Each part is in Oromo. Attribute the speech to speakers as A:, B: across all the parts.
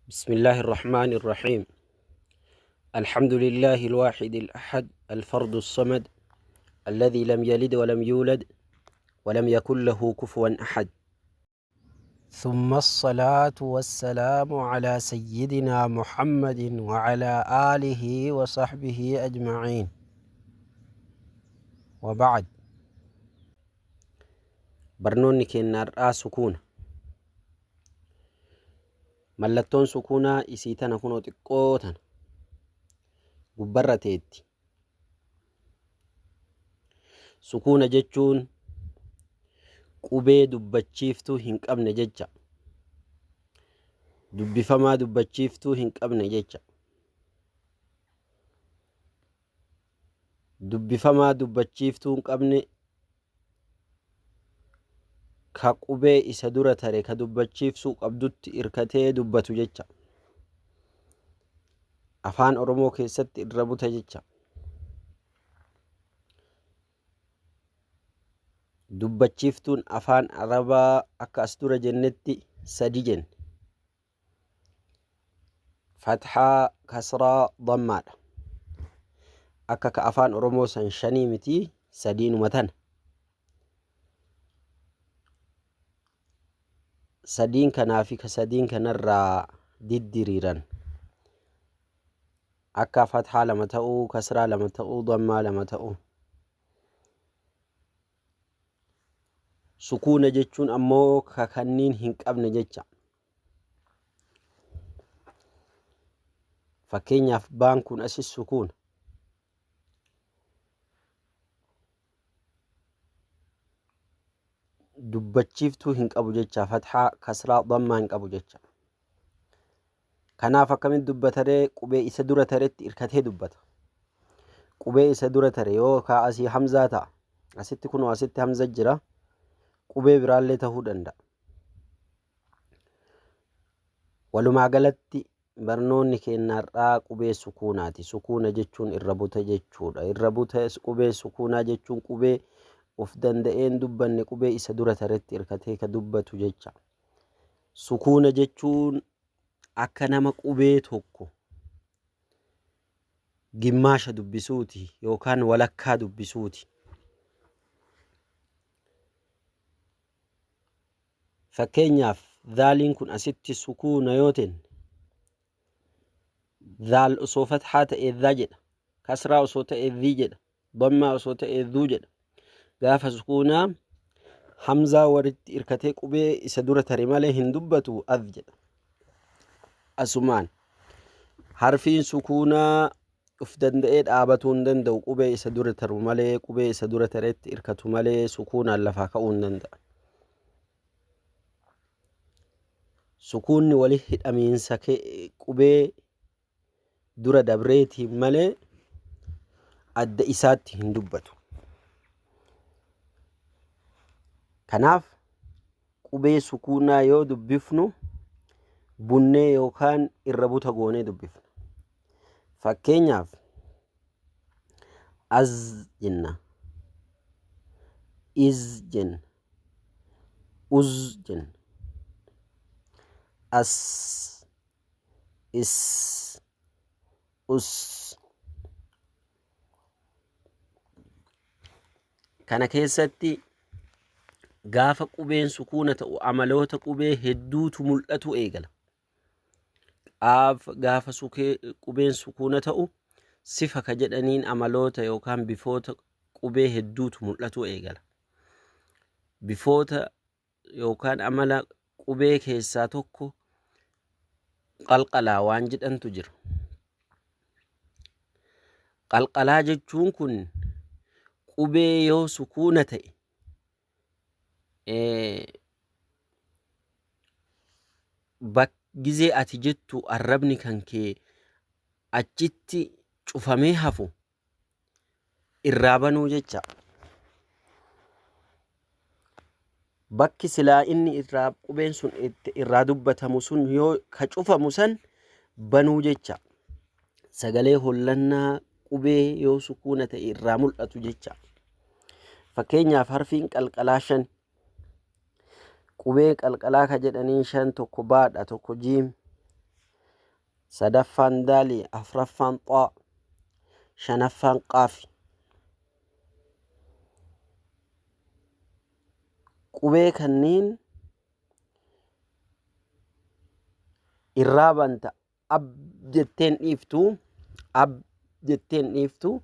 A: بسم الله الرحمن الرحيم. الحمد لله الواحد الأحد الفرد الصمد الذي لم يلد ولم يولد ولم يكن له كفوا أحد، ثم الصلاة والسلام على سيدنا محمد وعلى آله وصحبه أجمعين، وبعد. برنوني كنار سكون ملتون سكونا إسيتنا كنو تقوتن قبرتيتي. سكون جتشون qubee dubbachiiftuu hin qabne jecha, dubbifamaa dubbachiiftuu hin qabne jecha. Dubbifamaa dubbachiiftuu hin qabne ka qubee isa dura tare ka dubbachiifsuu qabdutti irkatee dubbatu jecha. Afaan Oromoo keessatti irra buta jecha. Dubbachiiftuun afaan Arabaa akka as dura jennetti sadi jenne: fathaa, kasraa, dammaadha. Akka ka afaan Oromoo san shanii miti, sadiinuma tana. Sadiin kanaa fi ka sadiin kanarraa diddiriiran akka fathaa lama ta'uu, kasraa lama ta'uu, dammaa lama ta'uu. Sukuuna jechuun ammoo ka kanniin hin qabne jecha. Fakkeenyaaf baan kun asis sukuuna. Dubbachiiftuu hin qabu jecha. Fathaa, kasraa, dammaa hin qabu jecha. Kanaaf akkamitti dubbataree? Qubee isa dura taretti irkatee dubbata. Qubee isa dura tare yoo kaa asii hamzaa ta'a, asitti kunoo asitti hamza jira, qubee biraallee ta'uu danda'a. Walumaa galatti barnoonni keenyaarraa qubee sukuunaati. Sukuuna jechuun irra buta jechuudha. Irra buta qubee sukuunaa jechuun qubee of danda'een dubbanne, qubee isa dura taretti irkatee ka dubbatu jecha. Sukuuna jechuun akka nama qubee tokko gimmaasha dubbisuuti yookaan walakkaa dubbisuuti. Fakkeenyaaf dhaaliin kun asitti sukuuna yoo ta'e, dhaal osoo fathaa ta'e dhaa jedha, kasraa osoo ta'e dhii jedha, dammaa osoo ta'e dhuu jedha. Gaafa sukuunaa hamzaa walitti irkatee qubee isa dura tare malee hin dubbatu adh jedha. Asumaan harfiin sukuunaa uf danda'ee dhaabatuu hin danda'u. Qubee isa dura taru malee, qubee isa dura taretti irkatu malee sukuunaan lafaa ka'uu hin danda'a. Sukuunni wali hidhamiinsa qubee dura dabreetiin malee adda isaatti hin dubbatu. Kanaaf qubee sukuunaa yoo dubbifnu bunnee yookaan irra buta goonee dubbifna. Fakkeenyaaf az jenna, iz jenna, uz jenna, as, is, us. Kana keessatti gaafa qubeen sukuuna ta'u amaloota qubee hedduutu mul'atu eegala. Gaafa qubeen sukuuna ta'u sifa ka jedhaniin amaloota yookaan bifoota qubee hedduutu mul'atu eegala. Bifoota yookaan amala qubee keessaa tokko qalqalaa waan jedhantu jira. Qalqalaa jechuun kun qubee yoo sukuuna ta'e gizee ati jettu arrabni kan kee achitti cufamee hafu irraa banuu jecha. Bakki silaa inni irraa qubeen sun irraa dubbatamu sun yoo ka cufamu san banuu jecha. Sagalee hollannaa qubee yoo sukuuna ta'e irraa mul'atu jecha. Fakkeenyaaf harfiin qalqalaa shan. Qubee qalqalaa ka jedhanii shan: tokko baadha, tokko jiim, sadaffaan daalii, afraffaan xaa, shanaffaan qaafi. Qubee kanneen irraa banta ab jetteen dhiiftuu, ab jetteen dhiiftuu,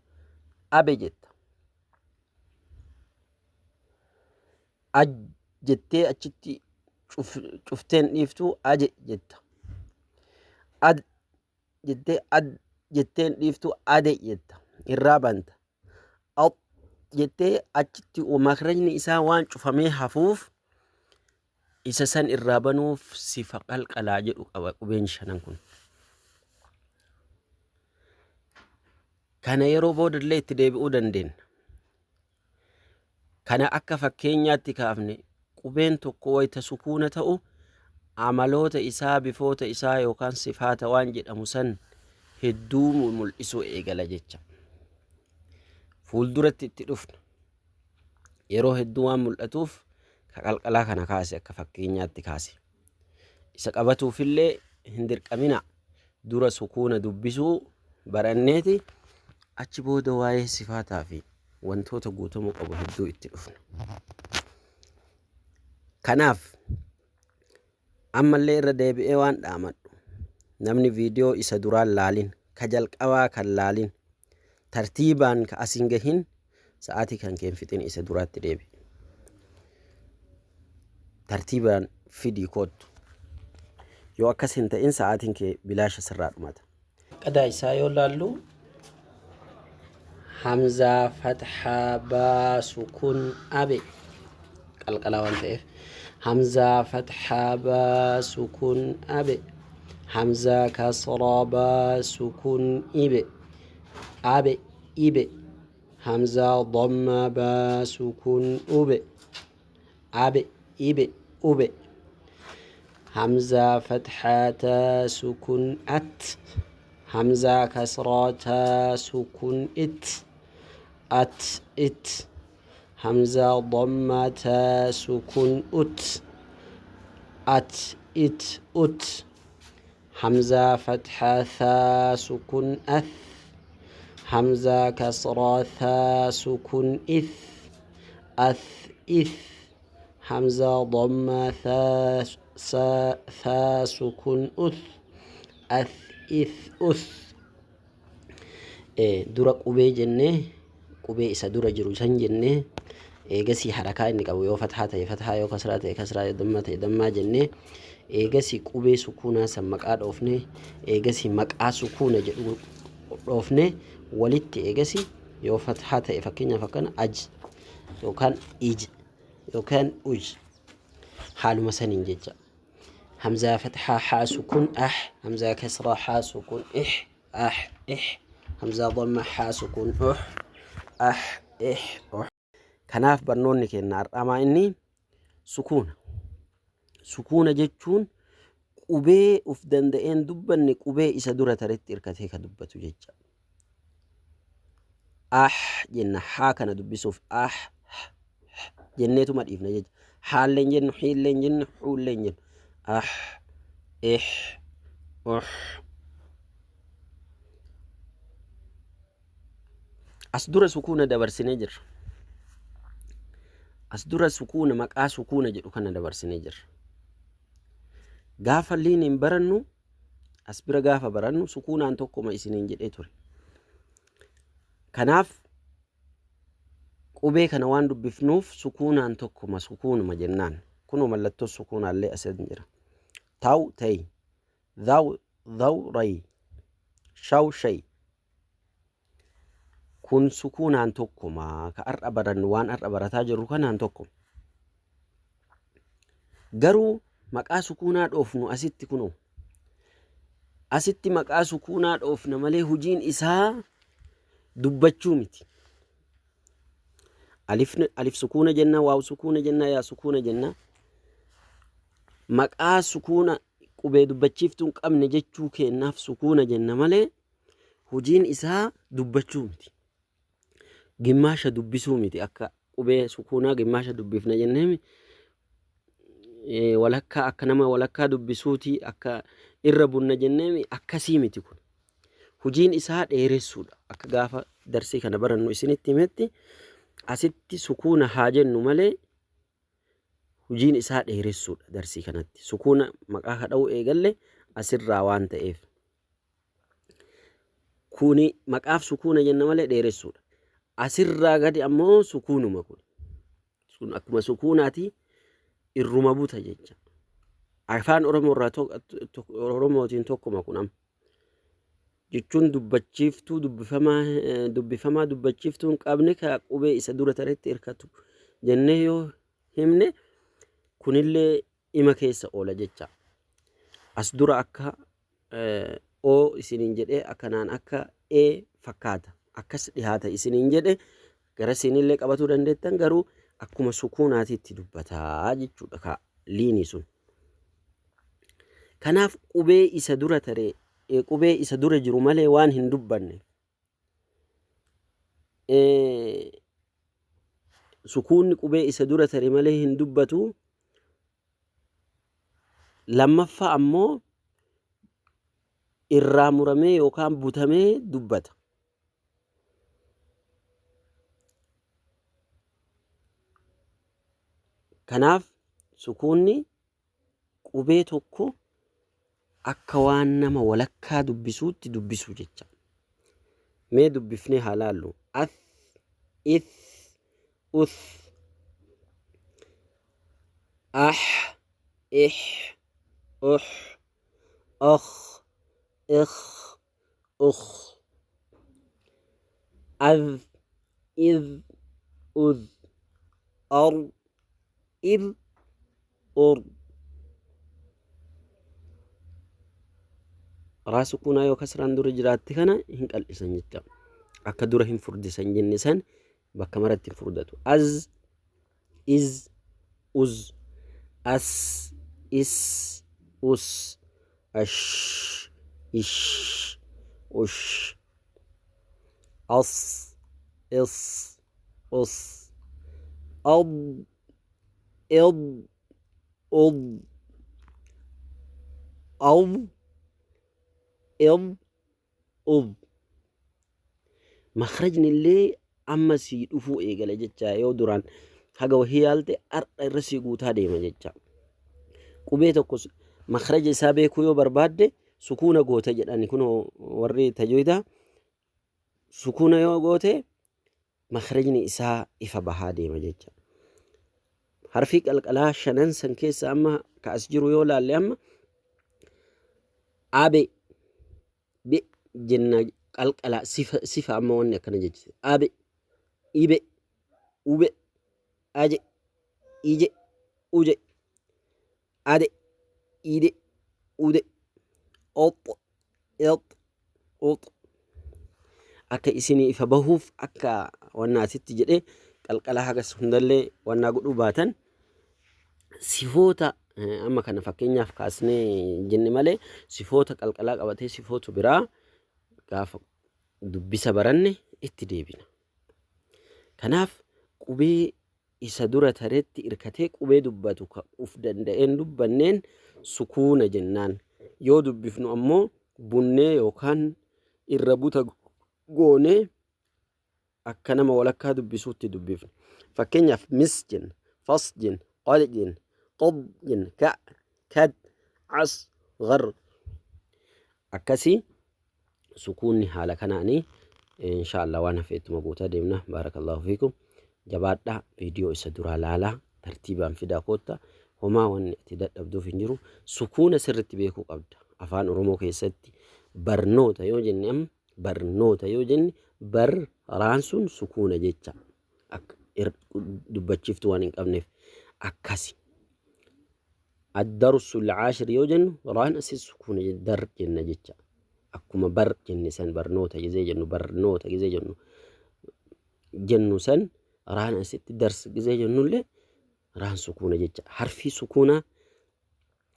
A: abe jetta. Aj jettee achitti cufteen dhiiftuu aje jetta. Ad jettee ad jetteen dhiiftuu ade jetta. Irraa banta. Ad jettee achitti makrajni isaa waan cufamee hafuuf isa san irraa banuuf sifa qalqalaa jedhu qaba qubeen shanan kun. Kana yeroo boodallee itti deebi'uu dandeenya. Kana akka fakkeenyaatti kaafne qubeen tokko wayita sukuuna ta'u amaloota isaa, bifoota isaa yookaan sifaata waan jedhamu san hedduu mul'isuu eegala jecha. Fuulduratti itti dhufna. Yeroo hedduu waan mul'atuuf ka qalqalaa kana kaase akka fakkeenyaatti kaase. Isa qabatuufillee hin dirqamina. Dura sukuuna dubbisuu baranneeti achi booda waa'ee sifaataa fi wantoota guutamuu qabu hedduu itti dhufna. Kanaaf ammallee irra deebi'ee waan dhaamadhu namni viidiyoo isa duraan laalin, ka jalqabaa kan laalin, tartiibaan ka asiin gahin sa'aatii kan keen fixin isa duraatti deebi. Tartiibaan fidii koottu. Yoo akkas hin ta'in sa'aatiin kee bilaasha sirraa dhumata. Qadaa isaa yoo laallu hamzaa fathaa baa sukuun abe qalqalaa waan ta'eef hamzaa fathaa baa sukuun abe, hamzaa kasraa baa sukuun ibe, abe ibe, hamzaa dhammaa baa sukuun ube, abe ibe ube, hamzaa fathaa taa sukuun at, hamzaa kasraa taa sukuun it, at it, hamzaa dhammaa taa sukuun ut, at it ut, hamzaa fathaa thaa sukuun ath, hamzaa kasraa thaa sukuun ith, ath ith, hamzaa dhammaa thaa sukuun uth, ath ith uth. Dura qubee jennee qubee isa dura jiru san jennee eegasii harakaa inni qabu yoo fathaa ta'e fathaa, yoo kasraa ta'e kasraa, yoo dammaa ta'e dammaa jennee eegasii qubee sukuunaa san maqaa dhoofne eegasii maqaa sukuuna jedhu dhoofne walitti eegasii yoo fathaa ta'e fakkeenyaaf akkana aj yookaan ij yookaan uj haaluma saniin jecha. Hamzaa fathaa haa sukuun ah, hamzaa kasraa haa sukuun ih ah ih, hamzaa dhammaa haa sukuun uh ah ih uh. Kanaaf barnoonni keenya har'amaa inni sukuuna. Sukuuna jechuun qubee uf danda'een dubbanne qubee isa dura taretti hirkatee ka dubbatu jecha. Ah jenna haa kana dubbisuuf ah jenneetuma dhiifna jecha. Haalleen jennu, hiilleen jennu, huulleen jennu. Ah ih as dura sukuuna dabarsinee jirra. As dura sukuuna maqaa sukuuna jedhu kana dabarsinee jirra. Gaafa liiniin barannu as bira gaafa barannu sukuunaan tokkoma isiniin jedhee ture. Kanaaf qubee kana waan dubbifnuuf sukuunaan tokkoma sukuunuma jennaan. Kunoo mallattoo sukuunaallee as jira. Taw ta'e, dhaw ray, shaw shay. Kun sukuunaan tokkoma ka har'a barannu waan har'a barataa jirru kanaan tokko. Garuu maqaa sukuunaa dhoofnu asitti kunoo. Asitti maqaa sukuunaa dhoofna malee hujiin isaa dubbachuu miti. Alif sukuuna jenna, waaw sukuuna jenna, yaa sukuuna jenna. Maqaa sukuuna qubee dubbachiiftuun qabne jechuu kennaaf sukuuna jenna malee hujiin isaa dubbachuu miti. Gimmaasha dubbisuu miti. Akka qubee sukuunaa gimmaasha dubbifna jennee walakkaa akka nama walakkaa dubbisuuti akka irra bunna jennee akkasii miti kun. Hujiin isaa dheeressuudha. Akka gaafa darsii kana barannu isinitti himetti asitti sukuuna haa jennu malee hujiin isaa dheeressuudha darsii kanatti. Sukuuna maqaa kadha'uu eegalle asirraa waan ta'eef. Kuni maqaaf sukuuna jenna malee dheeressuudha. Asirraa gadi ammoo sukuunuma kun. Sun akkuma sukuunaati irruma buta jecha. Afaan Oromootiin tokkuma kun amma. Jechuun dubbachiiftuu dubbifamaa dubbachiiftuun qabne ka qubee isa dura taretti hirkatu jennee yoo himne kunillee ima keessa oola jecha. As dura akka o isiniin jedhee akkanaan akka e fakkaata akkas dhihaata isiniin jedhe gara isinillee qabatuu dandeettan garuu akkuma sukuunaatiitti dubbataa jechuudha ka liinii sun. Kanaaf qubee isa dura taree qubee isa dura jiru malee waan hin dubbanne sukuunni qubee isa dura tare malee hin dubbatu. Lammaffaa ammoo irraa muramee yookaan butamee dubbata. Kanaaf sukuunni qubee tokko akka waan nama walakkaa dubbisuutti dubbisu jecha. Mee dubbifnee haa laallu. Ath, ith, uth, ih, akh, ikh, ukh, adh, idh, udh, id, ur. Raa sukuunaa yoo kasraan dura jiraatti kana hin qal'isan jecha. Akka dura hin furdisan jenne san bakka maratti hin furdatu. Az, iz, uz, as, is, us, ash, ish, ush, as, is, us, ad, id, ud, aw, makhrajni illee amma sii dhufuu eegala jecha yoo duraan haga wahii yaalte har'a irra sii guutaa deema jecha. Qubee tokko makhraja isaa beekuu yoo barbaadde sukuuna goote jedhani kun warri tajwiida sukuuna yoo goote makhrajni isaa ifa bahaa deema jecha. Harfii qalqalaa shanan san keessa amma ka as jiru yoo laalle amma abe be jenna qalqala sifa amma wanni akkana jechise. Abe, ibe, ube, aje, ije, uje, ade, ide, ude, ot, ot. Akka isinii ifa bahuuf akka wannaatitti jedhee qalqala hagas hundallee wannaa godhuu baatan sifoota amma kana fakkeenyaaf kaasnee jenne malee sifoota qalqalaa qabatee sifootu biraa gaafa dubbisa baranne itti deebina. Kanaaf qubee isa dura tareetti irkatee qubee dubbatu ka uf danda'een dubbanneen sukuuna jennaan. Yoo dubbifnu ammoo bunnee yookaan irra buta goonee akka nama walakkaa dubbisuutti dubbifna. Fakkeenyaaf mis jenna, fas jenna, qad jenna, qad jenna, ka, kad, as, gar. Akkasii sukuunni haala kanaanii inshallah waan hafeettuma guutaa deemna. Baarakallahu fiikum. Jabaadhaa viidiyoo isa duraa laalaa tartiibaan fidaa koottaa homaa wanni itti dadhabduuf hin jiru. Sukuuna sirriitti beekuu qabda. Afaan Oromoo keessatti barnoota yoo jenne amma barnoota yoo jenne raan sun sukuuna jecha akka dubbachiiftu waan hin qabneef akkasi. Ad-darsu al-ashir yoo jennu raan asis sukuuna dar jenna jecha. Akkuma bar jenne san barnoota gizee jennu barnoota gizee jennu san raan asitti dars gizee jennullee raan sukuuna jecha. Harfi sukuuna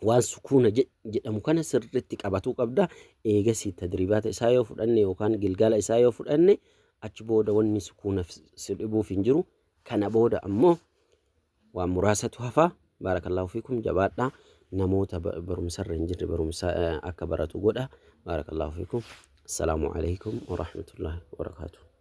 A: waan sukuuna jedhamu kana sirriitti qabatuu qabda. Eegasii tadribaata isaa yoo fudhanne yookaan gilgala isaa yoo fudhanne achi booda wanni sukuuna si dhibuuf hin jiru. Kana booda ammoo waan muraasatu hafa. Baarakallahu fiikum. Jabaadhaa namoota barumsarra hin jirre barumsa akka baratu godha. Baarakallahu fiikum. Assalaamu alaikum wa rahmatullahi wa barakaatuh.